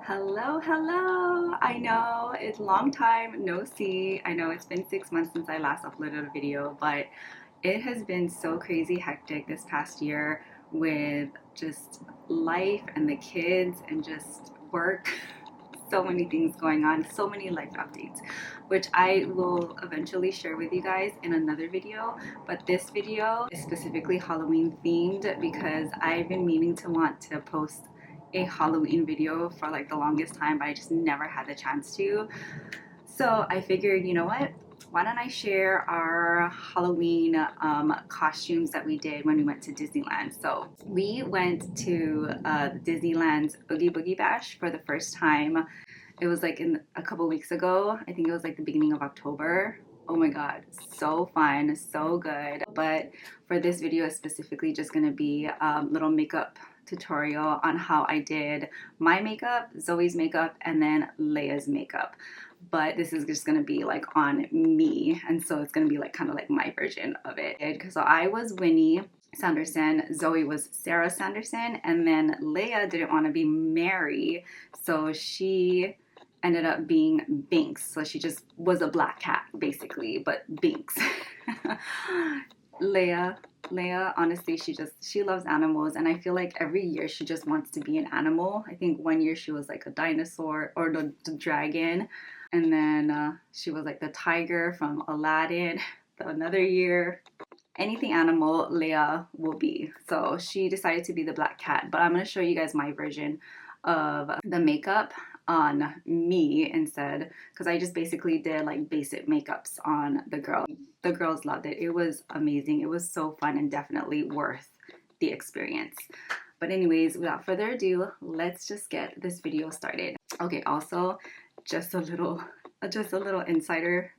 Hello, hello. I know it's a long time no see. I know it's been 6 months since I last uploaded a video, but it has been so crazy hectic this past year with just life and the kids and just work. So many things going on, so many life updates, which I will eventually share with you guys in another video. But this video is specifically Halloween themed because I've been meaning to want to post a Halloween video for like the longest time, but I just never had the chance to. So I figured, you know what? Why don't I share our Halloween costumes that we did when we went to Disneyland. So we went to Disneyland's Oogie Boogie Bash for the first time. It was like in a couple weeks ago. I think it was like the beginning of October. Oh my god, so fun, so good. But for this video, it's specifically just gonna be a little makeup tutorial on how I did my makeup, Zoe's makeup, and then Leia's makeup. But this is just gonna be like on me, and so it's gonna be like kind of like my version of it. So I was Winnie Sanderson, Zoe was Sarah Sanderson, and then Leia didn't want to be Mary, so she ended up being Binks. So she just was a black cat basically, but Binks. Leia, honestly, she loves animals, and I feel like every year she just wants to be an animal. I think one year she was like a dinosaur or the dragon, and then she was like the tiger from Aladdin. Another year, anything animal Leia will be. So she decided to be the black cat, but I'm going to show you guys my version of the makeup on me instead, because I just basically did like basic makeups on the girl. The girls loved it. It was amazing. It was so fun and definitely worth the experience. But anyways, without further ado, let's just get this video started. Okay, also just a little insider.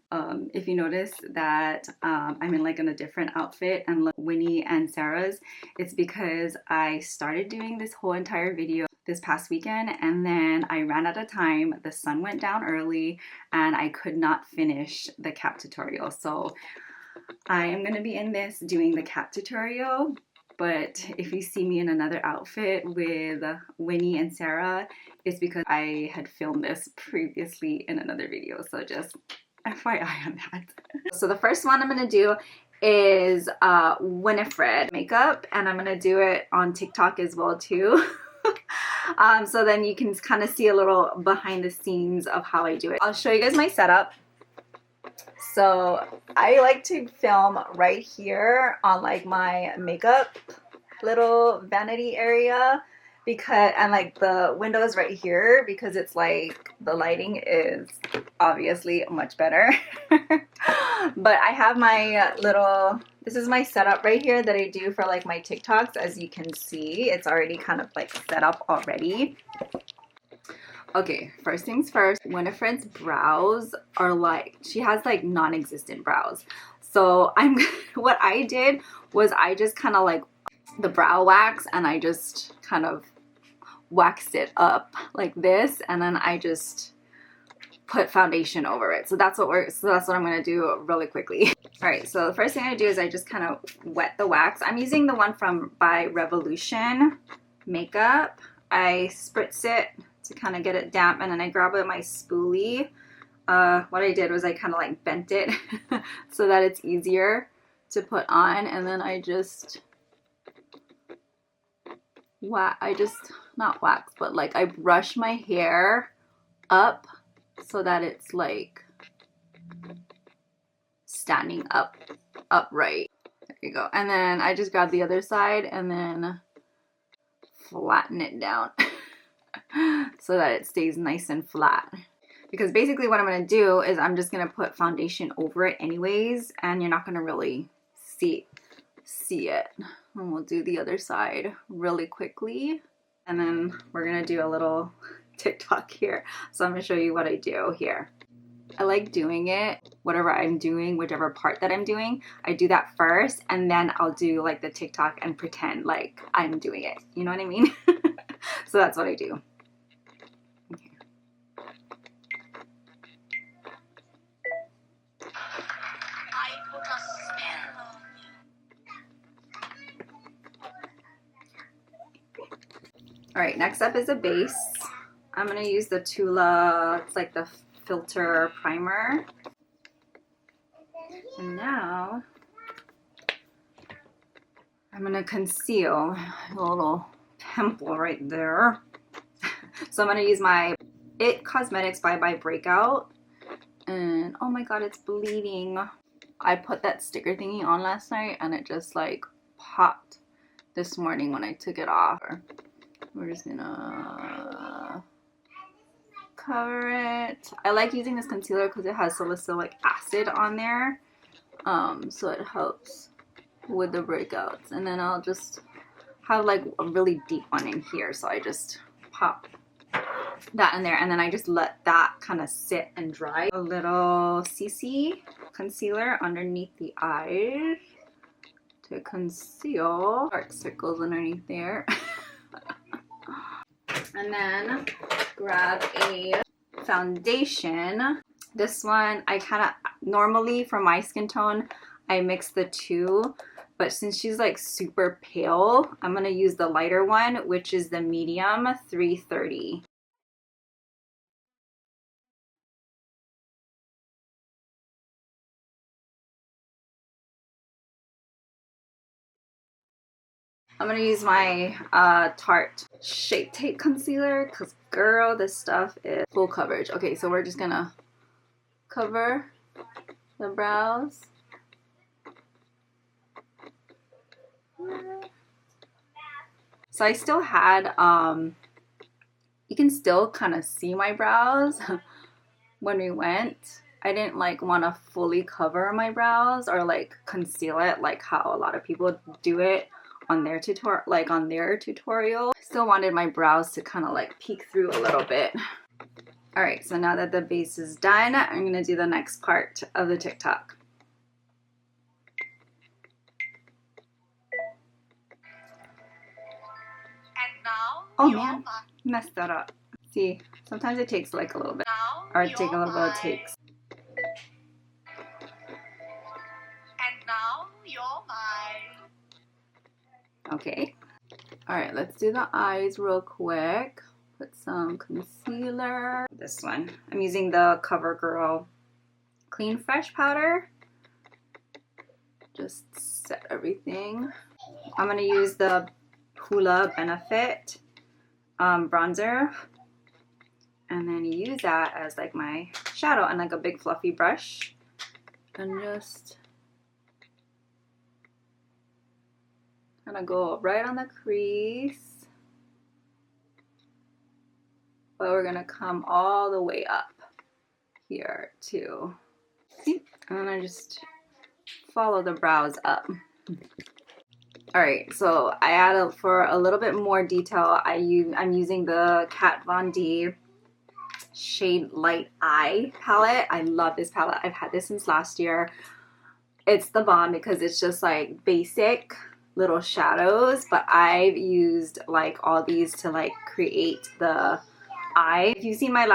If you notice that I'm in like in a different outfit and like Winnie and Sarah's, it's because I started doing this whole entire video this past weekend, and then I ran out of time. The sun went down early and I could not finish the cap tutorial. So I am going to be in this doing the cap tutorial, but if you see me in another outfit with Winnie and Sarah, it's because I had filmed this previously in another video. So just FYI on that. So the first one I'm going to do is Winifred makeup, and I'm going to do it on TikTok as well too. So then you can kind of see a little behind the scenes of how I do it. I'll show you guys my setup. So I like to film right here on like my makeup little vanity area, because, and like the window is right here because it's like the lighting is obviously much better. But I have my little, this is my setup right here that I do for like my TikToks. As you can see, it's already kind of like set up already. Okay, first things first, Winifred's brows are like, she has like non-existent brows. So what I did was I just kind of like the brow wax, and I just kind of waxed it up like this, and then I just put foundation over it. So that's what I'm going to do really quickly. All right, so the first thing I do is I just kind of wet the wax. I'm using the one by Revolution makeup. I spritz it to kind of get it damp, and then I grab my spoolie. What I did was I kind of like bent it so that it's easier to put on, and then I just not wax, but like I brush my hair up so that it's like standing upright. There you go. And then I just grab the other side and then flatten it down so that it stays nice and flat. Because basically what I'm going to do is I'm just going to put foundation over it anyways, and you're not going to really see it. And we'll do the other side really quickly, and then we're going to do a little TikTok here. So I'm going to show you what I do here. I like doing it, whatever I'm doing, whichever part that I'm doing, I do that first, and then I'll do like the TikTok and pretend like I'm doing it. You know what I mean? So that's what I do. Okay. All right, next up is a base. I'm gonna use the Tula, it's like the filter primer. And now I'm gonna conceal a little pimple right there. So I'm gonna use my It Cosmetics Bye Bye Breakout. And oh my god, it's bleeding. I put that sticker thingy on last night and it just like popped this morning when I took it off. We're just gonna cover it. I like using this concealer because it has salicylic acid on there. So it helps with the breakouts. And then I'll just have like a really deep one in here. So I just pop that in there and then I just let that kind of sit and dry. A little CC concealer underneath the eyes to conceal dark circles underneath there. And then grab a foundation. This one I kind of, normally for my skin tone I mix the two, but since she's like super pale I'm gonna use the lighter one, which is the medium 330. I'm gonna use my Tarte Shape Tape Concealer because girl, this stuff is full coverage. Okay, so we're just gonna cover the brows. So I still had, you can still kind of see my brows when we went. I didn't like want to fully cover my brows or like conceal it like how a lot of people do it on their tutorial. Still wanted my brows to kind of like peek through a little bit. All right, so now that the base is done, I'm gonna do the next part of the TikTok. Oh man, messed that up. See, sometimes it takes like a little bit, or it takes a little bit of takes. And now you're mine. Okay. All right, let's do the eyes real quick. Put some concealer. This one, I'm using the CoverGirl Clean Fresh powder. Just set everything. I'm gonna use the Hoola Benefit bronzer and then use that as like my shadow and like a big fluffy brush and just kind of go right on the crease, but we're gonna come all the way up here too. See? And then I just follow the brows up. Alright, so I add for a little bit more detail, I'm using the Kat Von D Shade Light Eye palette. I love this palette. I've had this since last year. It's the bomb because it's just like basic little shadows, but I've used like all these to like create the eye. If you've seen my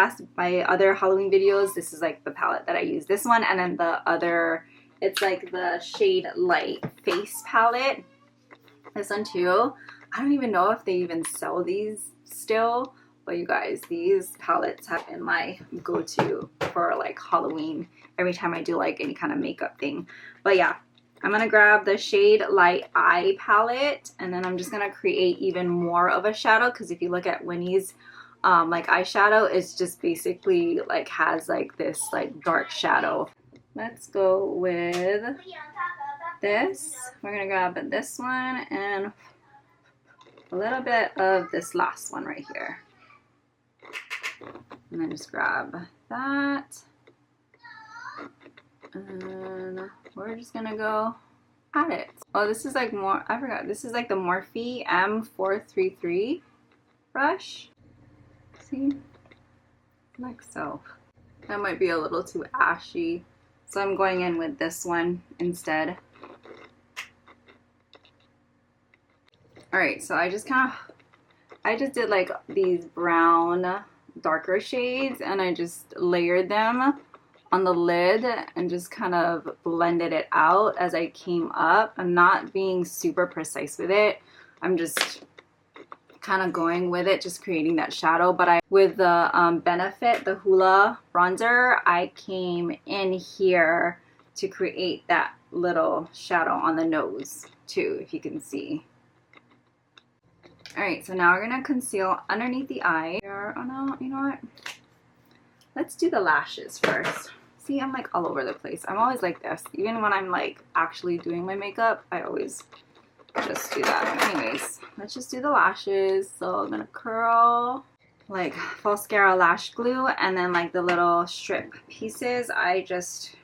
other Halloween videos, this is like the palette that I use. This one, and then the other, it's like the Shade Light Face palette. This one too. I don't even know if they even sell these still, but you guys, these palettes have been my go-to for like Halloween every time I do like any kind of makeup thing. But yeah, I'm gonna grab the Shade Light Eye palette and then I'm just gonna create even more of a shadow, because if you look at Winnie's like eyeshadow, it's just basically like has like this like dark shadow. Let's go with this. We're gonna grab this one and a little bit of this last one right here, and then just grab that, and we're just gonna go at it. Oh, this is like more, I forgot, this is like the Morphe M433 brush. See, like so. That might be a little too ashy, so I'm going in with this one instead. Alright, so I just did like these brown darker shades and I just layered them on the lid and just kind of blended it out as I came up. I'm not being super precise with it. I'm just kind of going with it, just creating that shadow. But with the Benefit, the Hula bronzer, I came in here to create that little shadow on the nose too, if you can see. All right, so now we're gonna conceal underneath the eye. Oh no, you know what? Let's do the lashes first. See, I'm like all over the place. I'm always like this. Even when I'm like actually doing my makeup, I always just do that. Anyways, let's just do the lashes. So I'm gonna curl like Falscara lash glue, and then like the little strip pieces, I just,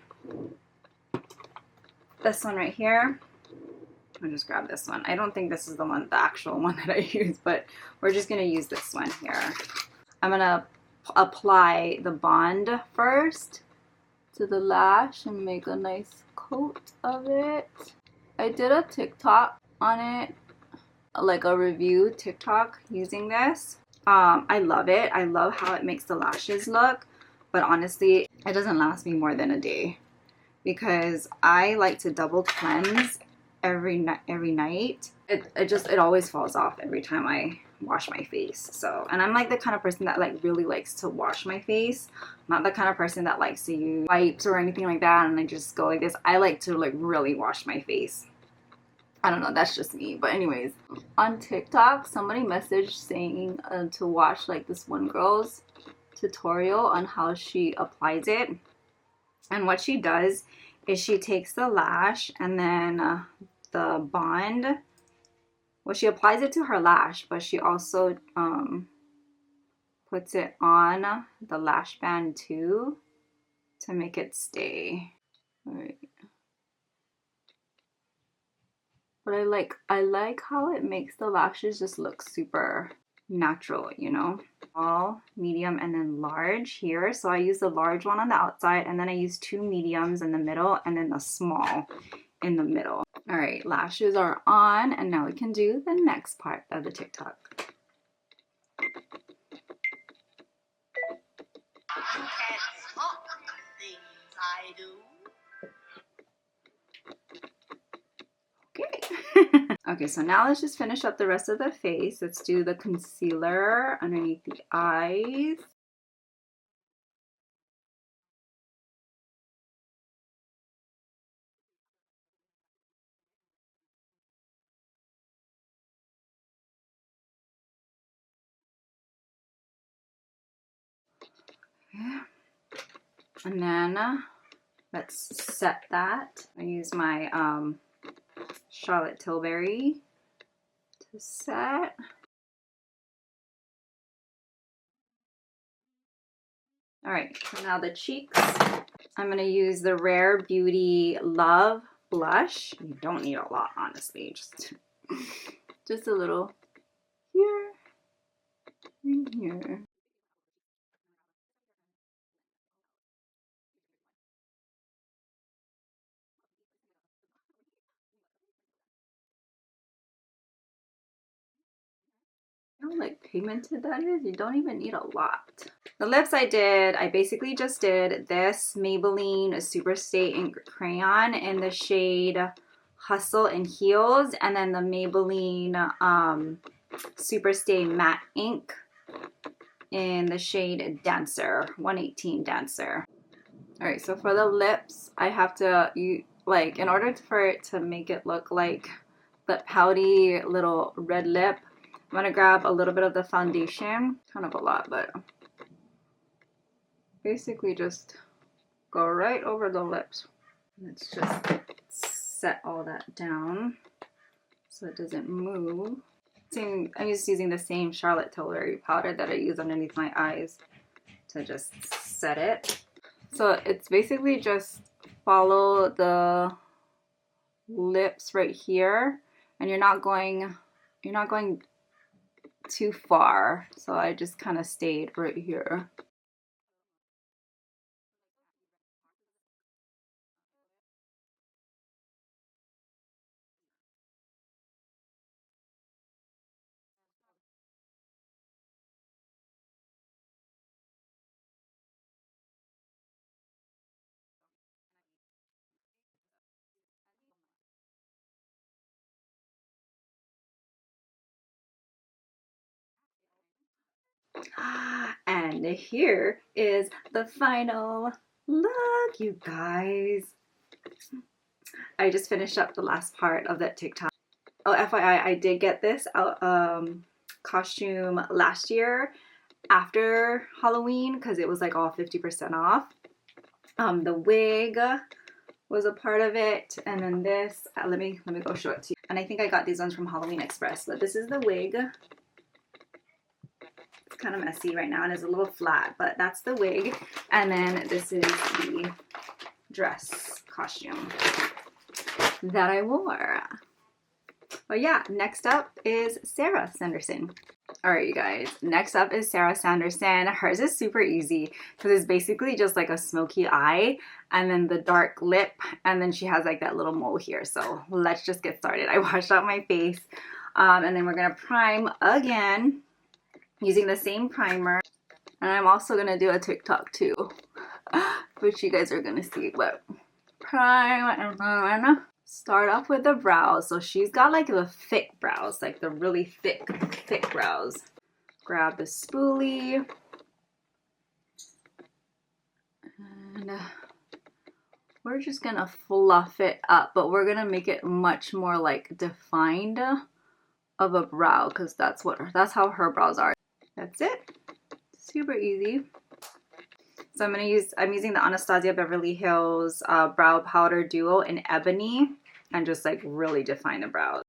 this one right here, I'll just grab this one. I don't think this is the one, the actual one that I use, but we're just gonna use this one here. I'm gonna apply the bond first to the lash and make a nice coat of it. I did a TikTok on it, like a review TikTok using this. I love it. I love how it makes the lashes look, but honestly, it doesn't last me more than a day because I like to double cleanse every night. It always falls off every time I wash my face. So, and I'm like the kind of person that like really likes to wash my face, not the kind of person that likes to use wipes or anything like that and I just go like this. I like to like really wash my face. I don't know, that's just me. But anyways, on TikTok somebody messaged saying to watch like this one girl's tutorial on how she applies it. And what she does is she takes the lash and then the bond, well, she applies it to her lash, but she also puts it on the lash band too to make it stay. All right. But I like how it makes the lashes just look super natural, you know? Small, medium, and then large here. So I use the large one on the outside, and then I use 2 mediums in the middle, and then the small in the middle. All right, lashes are on, and now we can do the next part of the TikTok. You can't stop the things I do. Okay. Okay, so now let's just finish up the rest of the face. Let's do the concealer underneath the eyes. And then let's set that. I use my Charlotte Tilbury to set. All right, so now the cheeks. I'm gonna use the Rare Beauty Love blush. You don't need a lot, honestly. Just a little here and here. How like pigmented that is. You don't even need a lot. The lips I basically just did this Maybelline Superstay Ink Crayon in the shade Hustle and Heels, and then the Maybelline Superstay Matte Ink in the shade Dancer, 118 Dancer. All right, so for the lips, I have to, in order for it to make it look like the pouty little red lip, I'm gonna grab a little bit of the foundation, kind of a lot, but basically just go right over the lips. Let's just set all that down so it doesn't move. I'm just using the same Charlotte Tilbury powder that I use underneath my eyes to just set it. So it's basically just follow the lips right here, and you're not going too far. So I just kind of stayed right here. And here is the final look, you guys. I just finished up the last part of that TikTok. Oh, FYI, I did get this costume last year after Halloween because it was like all 50% off. The wig was a part of it, and then this, let me go show it to you. And I think I got these ones from Halloween Express, but this is the wig. It's kind of messy right now and it's a little flat, but that's the wig. And then this is the dress costume that I wore. But yeah, next up is Sarah Sanderson. All right, you guys, next up is Sarah Sanderson. Hers is super easy because it's basically just like a smoky eye and then the dark lip, and then she has like that little mole here. So let's just get started. I washed out my face, and then we're gonna prime again using the same primer. And I'm also gonna do a TikTok too, which you guys are gonna see. But prime and then start off with the brows. So she's got like the thick brows, like the really thick brows. Grab the spoolie. And we're just gonna fluff it up, but we're gonna make it much more like defined of a brow because that's how her brows are. That's it. Super easy. So I'm using the Anastasia Beverly Hills Brow Powder Duo in Ebony and just like really define the brows.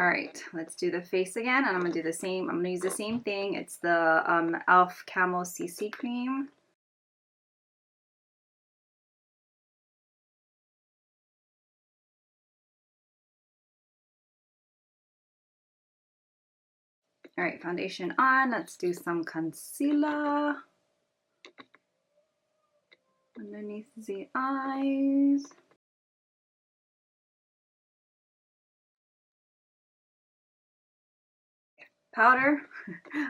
All right, let's do the face again, and I'm gonna do the same. I'm gonna use the same thing. It's the e.l.f. Camo CC Cream. All right, foundation on. Let's do some concealer underneath the eyes. Powder.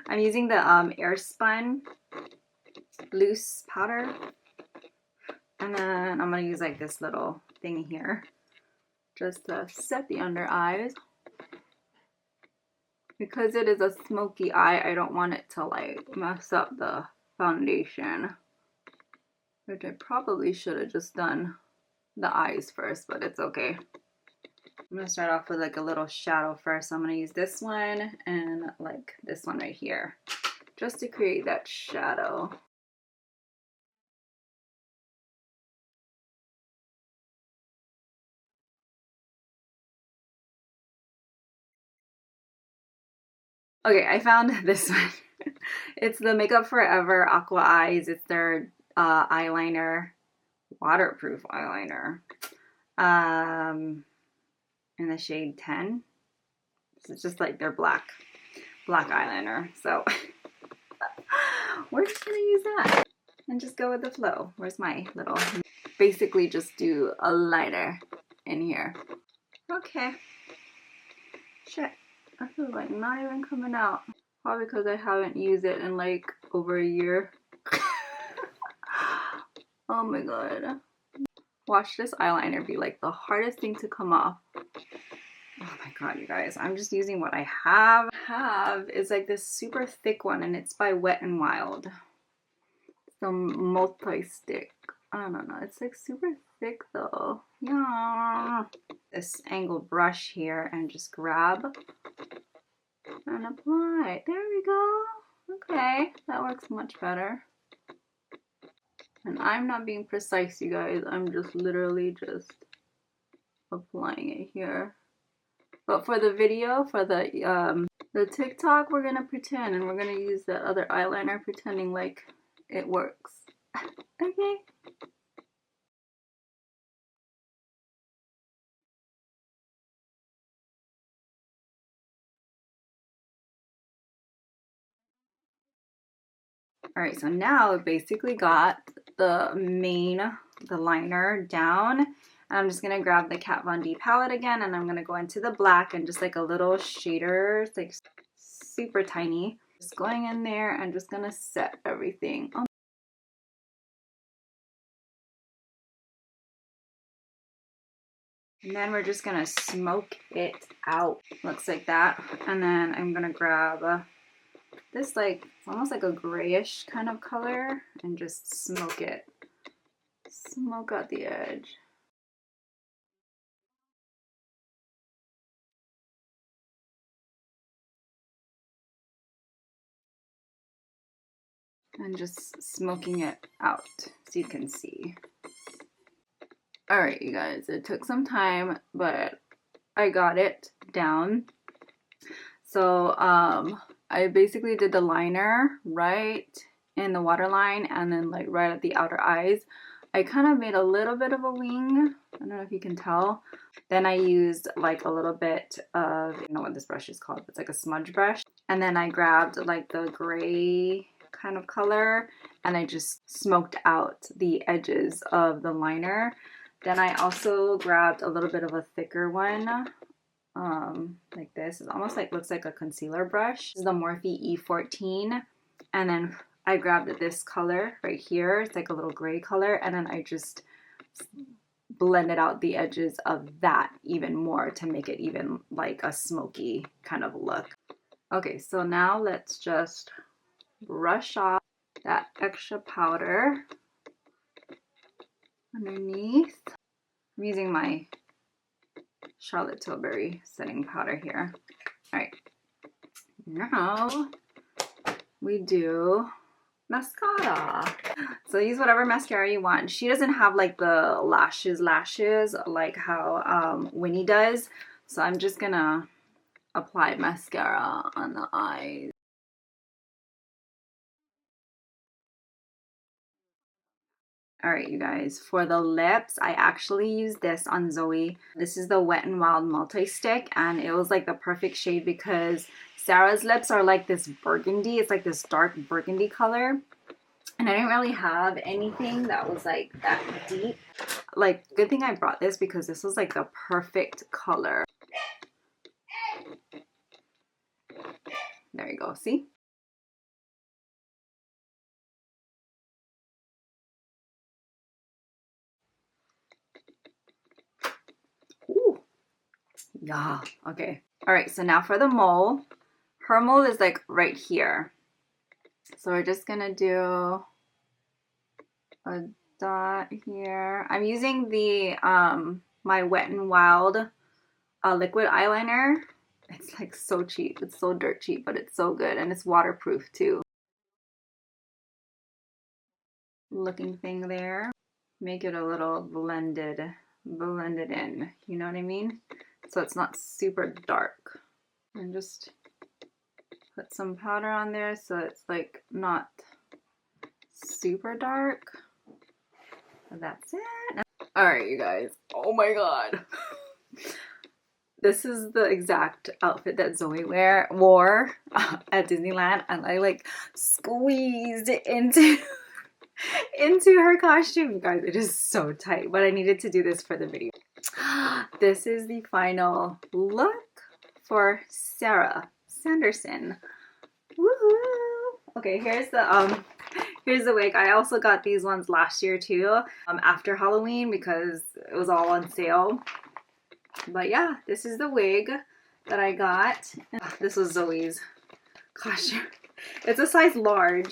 I'm using the Airspun loose powder. And then I'm going to use like this little thing here just to set the under eyes. Because it is a smoky eye, I don't want it to like mess up the foundation. Which I probably should have just done the eyes first, but it's okay. I'm going to start off with like a little shadow first. So I'm going to use this one and like this one right here just to create that shadow. Okay, I found this one. It's the Makeup Forever Aqua Eyes. It's their eyeliner, waterproof eyeliner, in the shade 10. It's just like their black eyeliner. So we're just gonna use that and just go with the flow. Where's my little? Basically, just do a liner in here. Okay. Shit. I feel like not even coming out. Probably because I haven't used it in like over a year. Oh my god. Watch this eyeliner be like the hardest thing to come off. Oh my god, you guys. I'm just using what I have. Is like this super thick one, and it's by Wet n Wild. Some multi-stick. I don't know. It's like super thick though. Yeah. This angled brush here and just grab and apply. There we go. Okay, that works much better. And I'm not being precise, you guys. I'm just literally just applying it here. But for the video, for the TikTok, we're gonna pretend, and we're gonna use that other eyeliner pretending like it works. Okay. All right, so now I've basically got the liner down, And I'm just going to grab the Kat Von D palette again, and I'm going to go into the black and just like a little shader. It's like super tiny. Just going in there and just going to set everything. And then we're just going to smoke it out. Looks like that. And then I'm going to grab this like, it's almost like a grayish kind of color, and just smoke it. Smoke out the edge. And just smoking it out so you can see. Alright, you guys, it took some time, but I got it down. So I basically did the liner right in the waterline and then like right at the outer eyes. I kind of made a little bit of a wing. I don't know if you can tell. Then I used like a little bit of, I don't know what this brush is called, it's like a smudge brush. And then I grabbed like the gray kind of color and I just smoked out the edges of the liner. Then I also grabbed a little bit of a thicker one, like this. It almost like looks like a concealer brush. This is the Morphe E14. And then I grabbed this color right here. It's like a little gray color. And then I just blended out the edges of that even more to make it even like a smoky kind of look. Okay, so now let's just brush off that extra powder underneath. I'm using my Charlotte Tilbury setting powder here. All right, now we do mascara. So use whatever mascara you want. She doesn't have like the lashes like how Winnie does. So I'm just gonna apply mascara on the eyes. Alright, you guys, for the lips, I actually used this on Zoe. This is the Wet n Wild multi-stick, and it was like the perfect shade because Sarah's lips are like this burgundy. It's like this dark burgundy color. And I didn't really have anything that was like that deep. Like, good thing I brought this because this was like the perfect color. There you go, see? Ooh. Yeah, okay. All right, so now for the mole. Her mole is like right here. So we're just gonna do a dot here. I'm using the my Wet n Wild liquid eyeliner. It's like so cheap. It's so dirt cheap, but it's so good, and it's waterproof too. Looking thing there. Make it a little blended in. You know what I mean? So it's not super dark. And just put some powder on there so it's like not super dark. And that's it. Alright, you guys. Oh my god. This is the exact outfit that Zoe wore at Disneyland, and I like squeezed into her costume. You guys, it is so tight, but I needed to do this for the video. This is the final look for Sarah Sanderson. Woohoo! Okay, here's the wig. I also got these ones last year too, after Halloween because it was all on sale. But yeah, this is the wig that I got. This was Zoe's costume. It's a size large.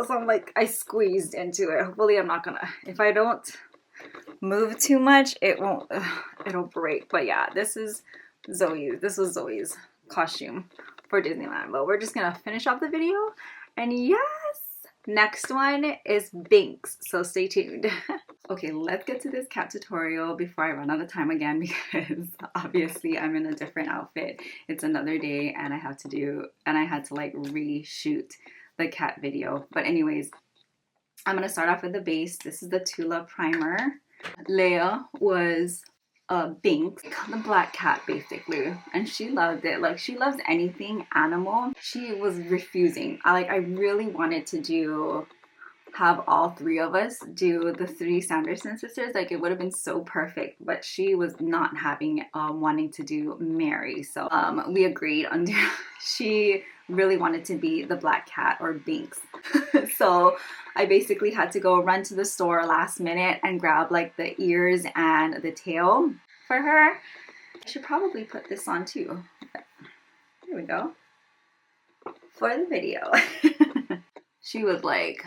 So I'm like, I squeezed into it. Hopefully I'm not gonna, if I don't move too much, it won't, it'll break. But yeah, this was Zoe's costume for Disneyland. But we're just gonna finish off the video. And yes, next one is Binks. So stay tuned. Okay, let's get to this cat tutorial before I run out of time again because obviously I'm in a different outfit. It's another day and I had to like reshoot the cat video. But anyways, I'm gonna start off with the base. This is the Tula primer. Leia was Binks, the black cat basically, and she loved it. Like, she loves anything animal. She was refusing. I really wanted to do have all three of us do the three Sanderson sisters. Like, it would have been so perfect, but she was not having wanting to do Mary, so we agreed on she really wanted to be the black cat or Binks. So I basically had to go run to the store last minute and grab like the ears and the tail for her. I should probably put this on too. Here we go. For the video. She was like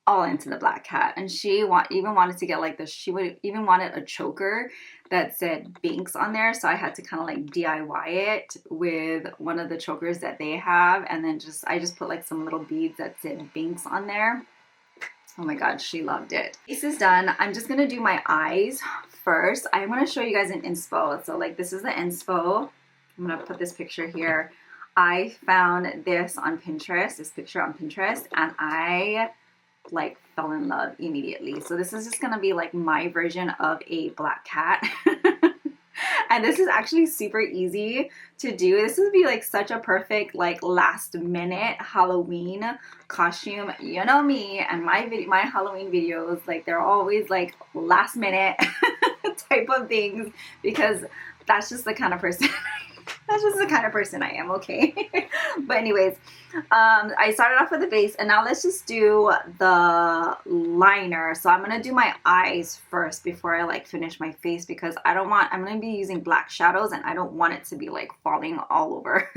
all into the black cat, and she even wanted to get like this. She would even wanted a choker that said Binks on there, so I had to kind of like DIY it with one of the chokers that they have, and then I just put like some little beads that said Binks on there. Oh my god, she loved it. This is done. I'm just gonna do my eyes first. I'm gonna show you guys an inspo. So like, this is the inspo. I'm gonna put this picture here. I found this on Pinterest, this picture on Pinterest, and I like fell in love immediately. So this is just gonna be like my version of a black cat. And this is actually super easy to do. This would be like such a perfect like last minute Halloween costume. You know me and my Halloween videos, like they're always like last minute type of things, because that's just the kind of person that's just the kind of person I am, okay? But anyways, I started off with the base, and now let's just do the liner. So I'm gonna do my eyes first before I like finish my face, because I'm gonna be using black shadows, and I don't want it to be like falling all over,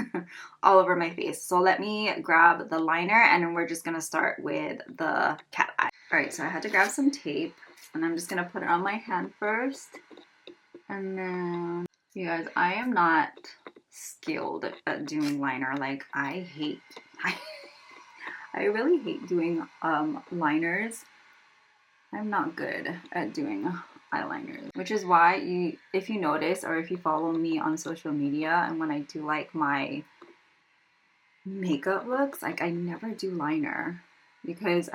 all over my face. So let me grab the liner, and then we're just gonna start with the cat eye. All right, so I had to grab some tape, and I'm just gonna put it on my hand first, and then, you guys, I am not skilled at doing liner. Like, I really hate doing liners. I'm not good at doing eyeliners, which is why if you notice, or if you follow me on social media, and when I do like my makeup looks, like I never do liner, because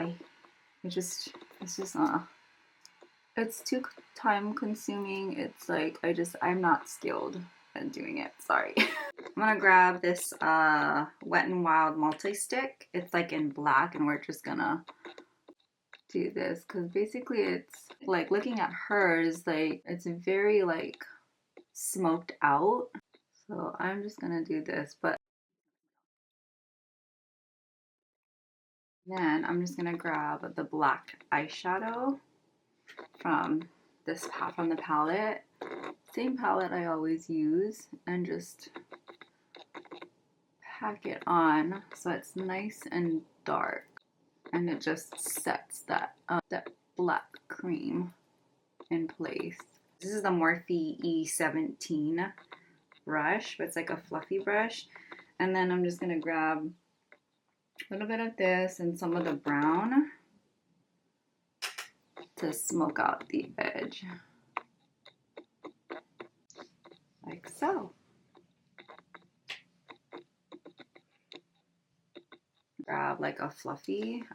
it's too time consuming. It's like, I'm not skilled at doing it. Sorry. I'm gonna grab this Wet n Wild multi-stick. It's like in black, and we're just gonna do this, because basically it's like, looking at hers, like it's very like smoked out. So I'm just gonna do this, but then I'm just gonna grab the black eyeshadow from the palette, same palette I always use, and just pack it on so it's nice and dark, and it just sets that black cream in place. This is the Morphe E17 brush, but it's like a fluffy brush. And then I'm just gonna grab a little bit of this and some of the brown to smoke out the edge, like so. Grab like a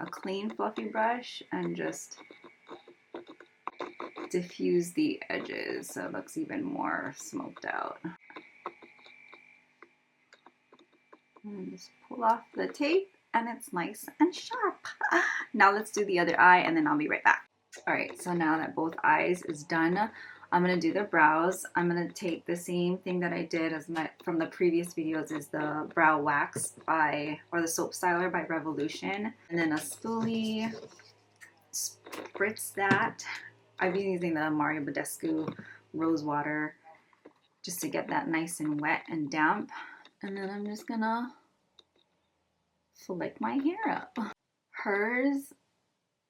clean fluffy brush, and just diffuse the edges so it looks even more smoked out. And just pull off the tape, and it's nice and sharp. Now let's do the other eye, and then I'll be right back. All right, so now that both eyes is done, I'm gonna do the brows. I'm gonna take the same thing that I did from the previous videos, is the brow wax or the soap styler by Revolution, and then a spoolie, spritz that. I've been using the Mario Badescu rose water just to get that nice and wet and damp, and then I'm just gonna flick my hair up. Hers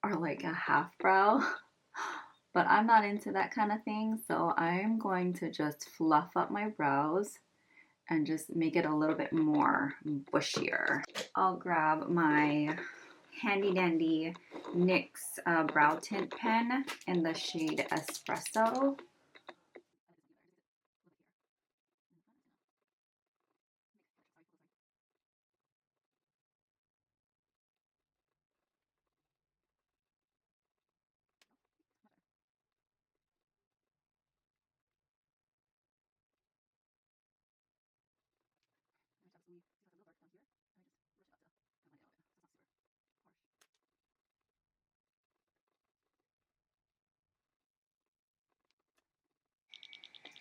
are like a half brow, but I'm not into that kind of thing, so I'm going to just fluff up my brows and just make it a little bit more bushier. I'll grab my handy dandy NYX brow tint pen in the shade Espresso.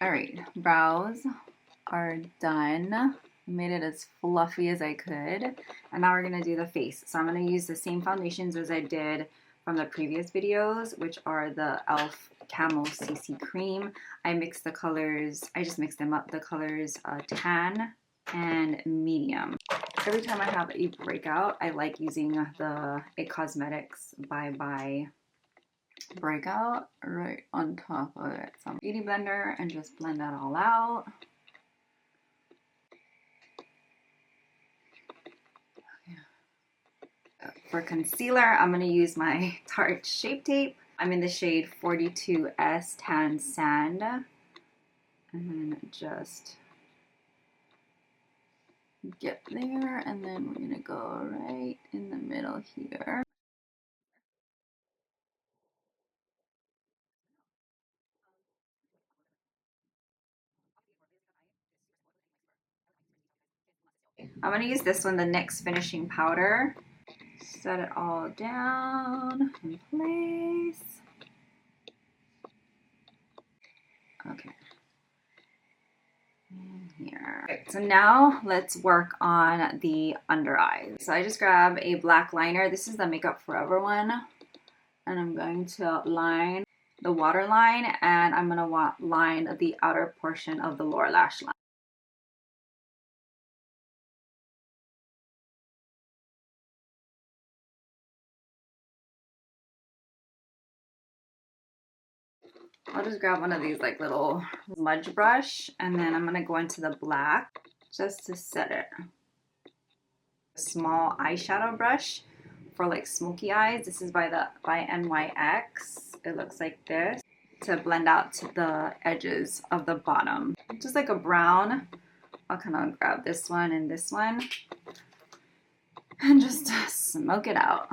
Alright, brows are done. Made it as fluffy as I could. And now we're going to do the face. So I'm going to use the same foundations as I did from the previous videos, which are the e.l.f. Camo CC Cream. I mixed the colors, I just mixed them up, the colors tan and medium. Every time I have a breakout, I like using the It Cosmetics Bye Bye breakout right on top of it. Some beauty blender and just blend that all out. For concealer, I'm going to use my Tarte Shape Tape. I'm in the shade 42S Tan Sand. And just get there, and then we're going to go right in the middle here. I'm going to use this one, the NYX Finishing Powder. Set it all down in place. Okay. And here. Okay, so now let's work on the under eyes. So I just grab a black liner. This is the Makeup Forever one. And I'm going to line the waterline, and I'm going to line the outer portion of the lower lash line. I'll just grab one of these like little smudge brush, and then I'm gonna go into the black just to set it. A small eyeshadow brush for like smoky eyes. This is by NYX. It looks like this, to blend out the edges of the bottom. Just like a brown. I'll kind of grab this one and just smoke it out.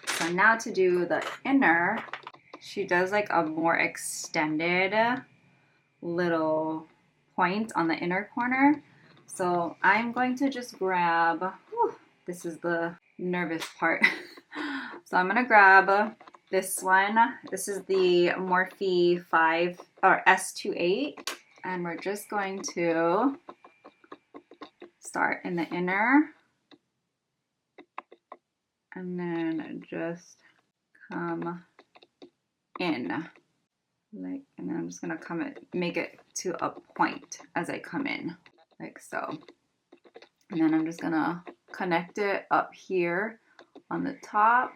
So now to do the inner, she does like a more extended little point on the inner corner. So I'm going to just grab, this is the nervous part. So I'm gonna grab this one. This is the Morphe 5 or S28, and we're just going to start in the inner and then just come in, like, and then I'm just gonna make it to a point as I come in, like so. And then I'm just gonna connect it up here on the top.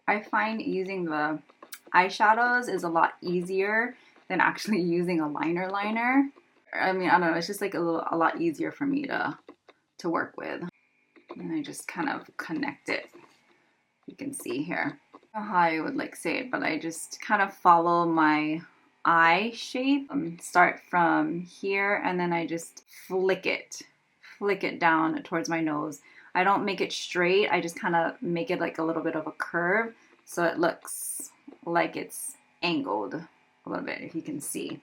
I find using the eyeshadows is a lot easier than actually using a liner. I mean, I don't know, it's just like a lot easier for me to work with. And I just kind of connect it. You can see here. I don't know how I would like say it, but I just kind of follow my eye shape. Start from here, and then I just flick it down towards my nose. I don't make it straight, I just kind of make it like a little bit of a curve, so it looks like it's angled a little bit, if you can see.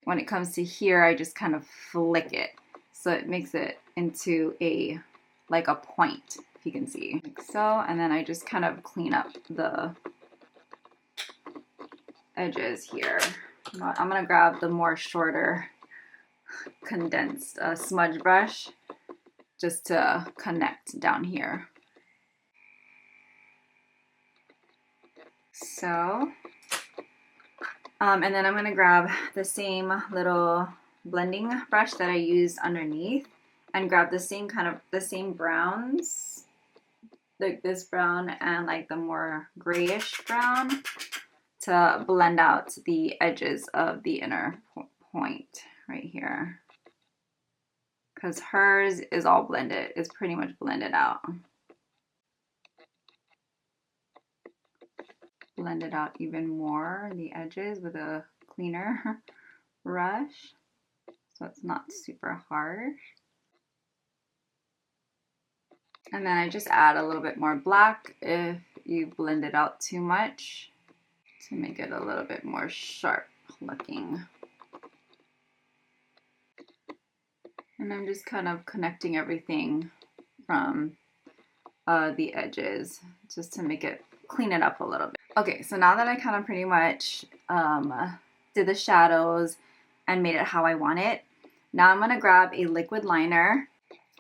When it comes to here, I just kind of flick it, so it makes it into like a point, if you can see, like so. And then I just kind of clean up the edges here. I'm gonna grab the more shorter condensed smudge brush just to connect down here. So, and then I'm going to grab the same little blending brush that I used underneath and grab the same browns, like this brown and like the more grayish brown, to blend out the edges of the inner point right here. Because hers is all blended, it's pretty much blended out. Blend it out even more, the edges, with a cleaner brush, so it's not super harsh. And then I just add a little bit more black if you blend it out too much, to make it a little bit more sharp. looking. And I'm just kind of connecting everything from the edges just to make it clean it up a little bit. Okay, so now that I kind of pretty much did the shadows and made it how I want it, now I'm gonna grab a liquid liner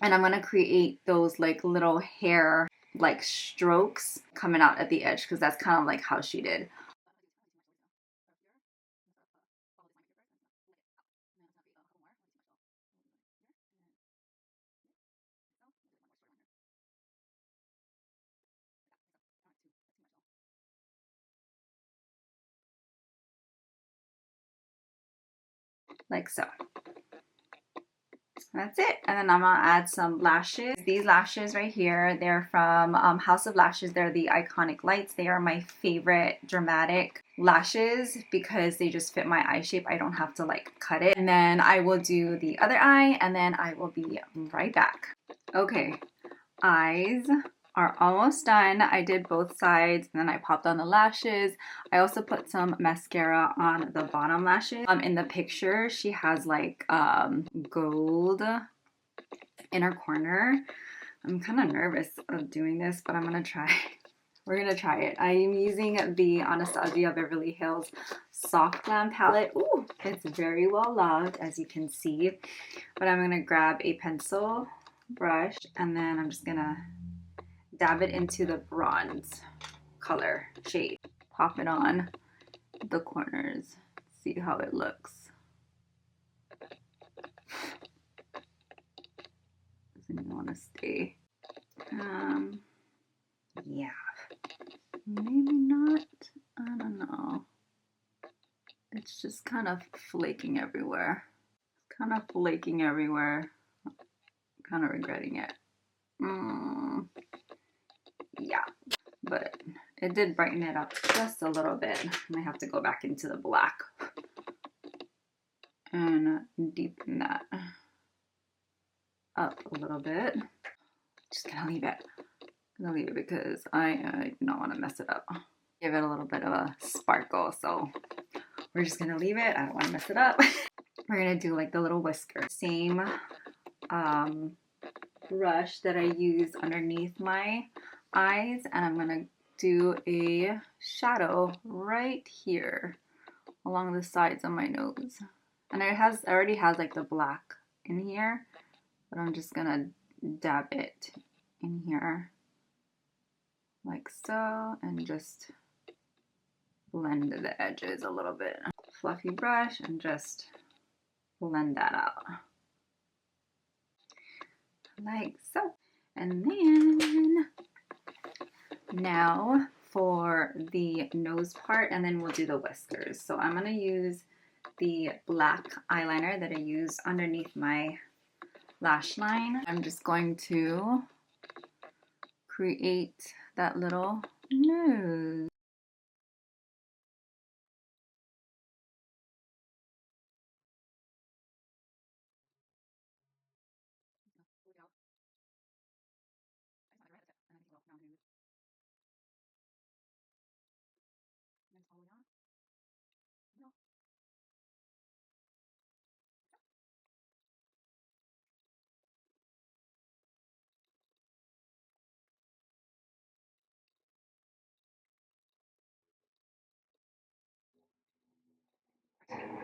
and I'm gonna create those like little hair like strokes coming out at the edge, because that's kind of like how she did. Like so. That's it. And then I'm gonna add some lashes. These lashes right here, they're from House of Lashes. They're the Iconic Lights. They are my favorite dramatic lashes because they just fit my eye shape. I don't have to like cut it. And then I will do the other eye and then I will be right back. Okay, eyes are almost done. I did both sides and then I popped on the lashes. I also put some mascara on the bottom lashes. In the picture, she has like gold inner corner. I'm kind of nervous of doing this, but I'm gonna try. We're gonna try it. I am using the Anastasia Beverly Hills Soft Glam palette. Ooh, it's very well loved, as you can see. But I'm gonna grab a pencil brush and then I'm just gonna dab it into the bronze color shade. Pop it on the corners. See how it looks. Doesn't even want to stay. Yeah. Maybe not. I don't know. It's just kind of flaking everywhere. Kind of flaking everywhere. Kind of regretting it. Yeah. But it did brighten it up just a little bit. I might have to go back into the black and deepen that up a little bit. Just gonna leave it. I'm gonna leave it because I do not want to mess it up. Give it a little bit of a sparkle, so we're just gonna leave it. I don't want to mess it up. We're gonna do like the little whisker. Same brush that I use underneath my eyes, and I'm gonna do a shadow right here along the sides of my nose. And it already has like the black in here, but I'm just gonna dab it in here like so and just blend the edges a little bit. Fluffy brush and just blend that out like so. And then now for the nose part, and then we'll do the whiskers. So I'm gonna use the black eyeliner that I use underneath my lash line. I'm just going to create that little nose.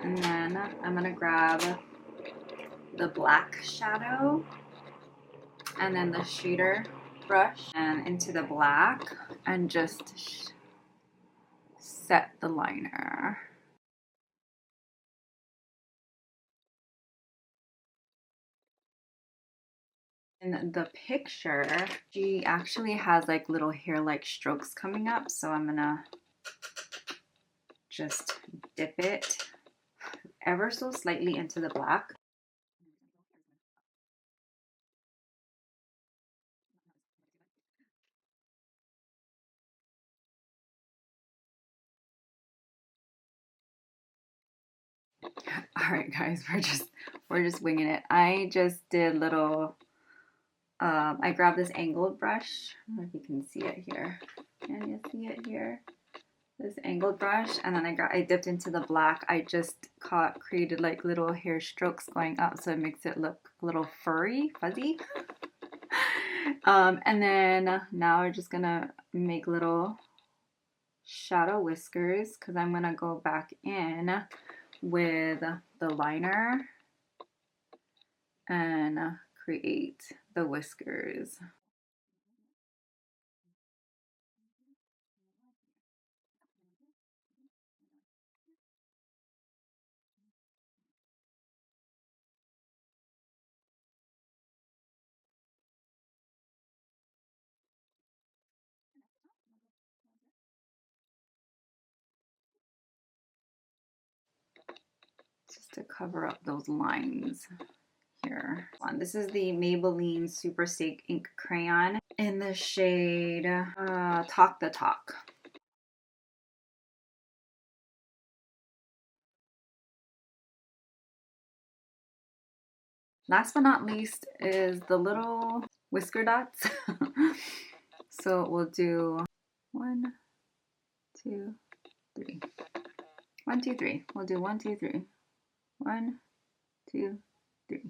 And then I'm gonna grab the black shadow and then the shader brush and into the black and just set the liner. In the picture, she actually has like little hair-like strokes coming up, so I'm gonna just dip it ever so slightly into the black. All right, guys, we're just winging it. I just did little. I grabbed this angled brush. I don't know if you can see it here. Can you see it here? this angled brush, and then I dipped into the black. I just created like little hair strokes going up so it makes it look a little fuzzy. And then now we're just gonna make little shadow whiskers because I'm gonna go back in with the liner and create the whiskers. Just to cover up those lines here. This is the Maybelline Super Stake Ink Crayon in the shade Talk the Talk. Last but not least is the little whisker dots. So we'll do 1, 2, 3. 1, 2, 3. We'll do 1, 2, 3. 1, 2, 3.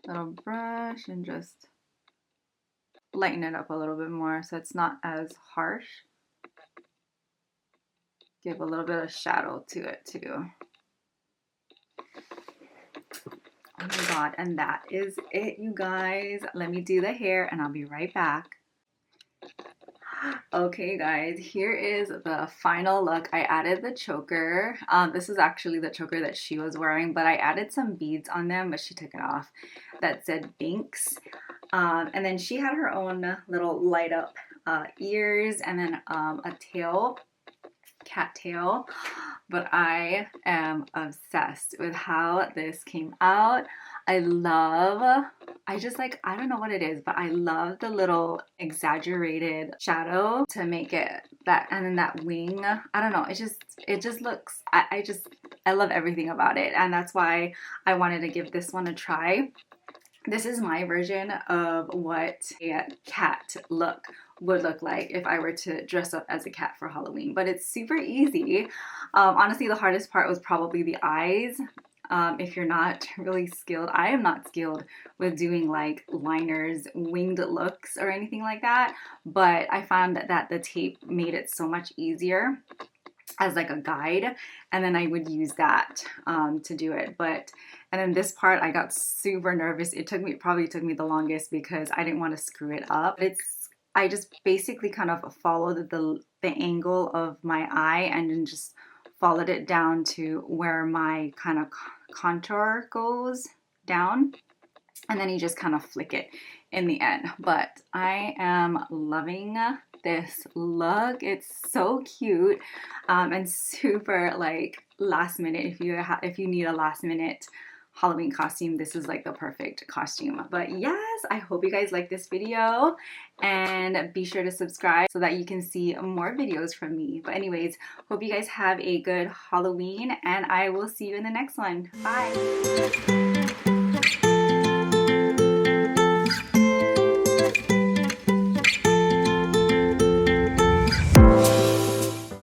Little brush and just lighten it up a little bit more so it's not as harsh. Give a little bit of shadow to it too. Oh my god, and that is it, you guys. Let me do the hair and I'll be right back. Okay guys, here is the final look. I added the choker. This is actually the choker that she was wearing, but I added some beads on them, but she took it off. That said Binks. And then she had her own little light up ears and then a tail, cat tail. But I am obsessed with how this came out. I just like, I don't know what it is, but I love the little exaggerated shadow to make it that, and then that wing. I don't know, it just looks, I love everything about it, and that's why I wanted to give this one a try. This is my version of what a cat look would look like if I were to dress up as a cat for Halloween, but it's super easy. Honestly, the hardest part was probably the eyes. If you're not really skilled, I am not skilled with doing like liners, winged looks or anything like that, but I found that the tape made it so much easier as like a guide, and then I would use that to do it. And then this part I got super nervous. It probably took me the longest because I didn't want to screw it up. I just basically kind of followed the angle of my eye and then just followed it down to where my kind of contour goes down, and then you just kind of flick it in the end. But I am loving this look. It's so cute and super like last minute. If you need a last minute Halloween costume, this is like the perfect costume. But yes, I hope you guys like this video, and be sure to subscribe so that you can see more videos from me. But anyways, hope you guys have a good Halloween, and I will see you in the next one. Bye.